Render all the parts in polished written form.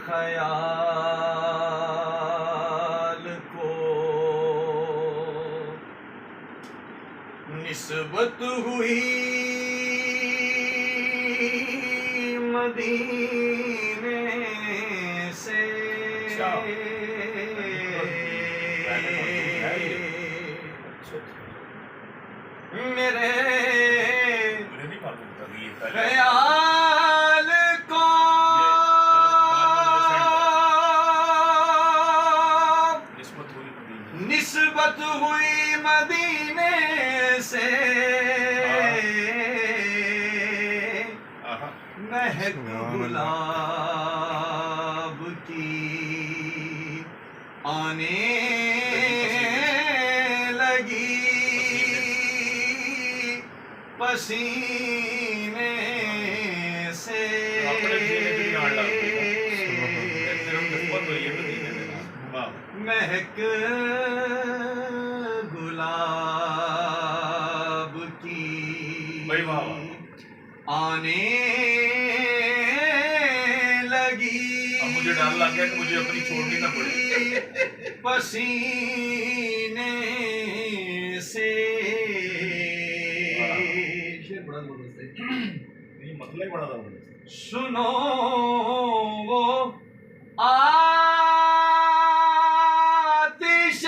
خیال کو نسبت ہوئی مدینے سے میرے خیال کو نسبت ہوئی مدینے سے مہک گلاب کی آنے لگی پسینے سے مہک گلاب کی آنے لگی مجھے ڈر لگ گیا کہ مجھے اپنی چھوڑنی نہ پڑے پسینے سے مسئلہ ہی بڑا تھا سنو وہ آتش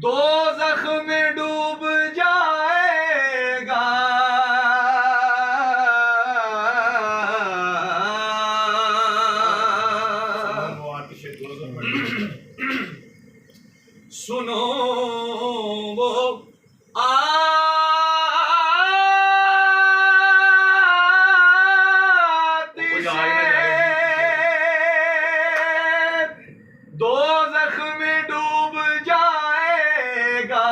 دوزخ میں ڈوب جائے گا سنو وہ دوزخ میں ڈوب جائے گا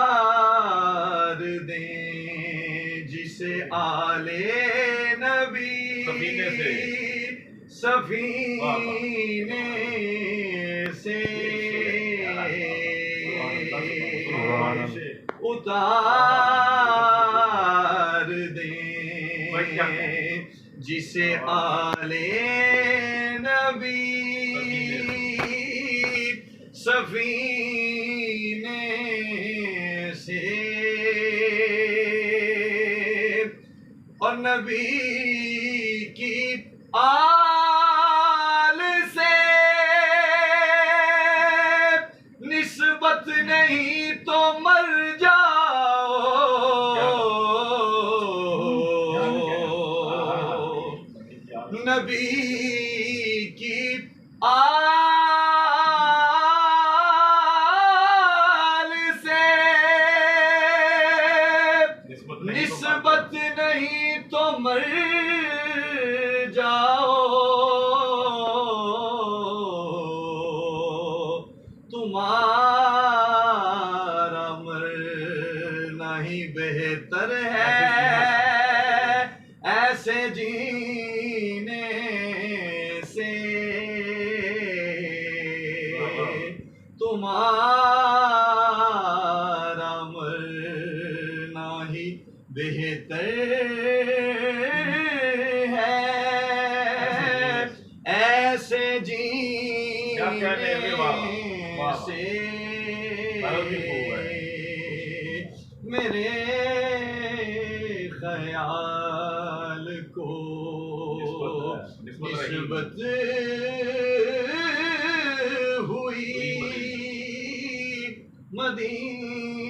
اتار دیں جسے آلے نبی سفینے سے اتار دیں جسے آلے نبی سفینے سے اور نبی کی آل سے نسبت نہیں تو مر جاؤ نبی کی آل سے نسبت نہیں تو مر جاؤ تمہارا مرنا ہی بہتر ہے ایسے جینے سے تمہارا مرنا ہی بہتر ہے ایسے جینے سے میرے خیال کو نسبت ہوئی مدینے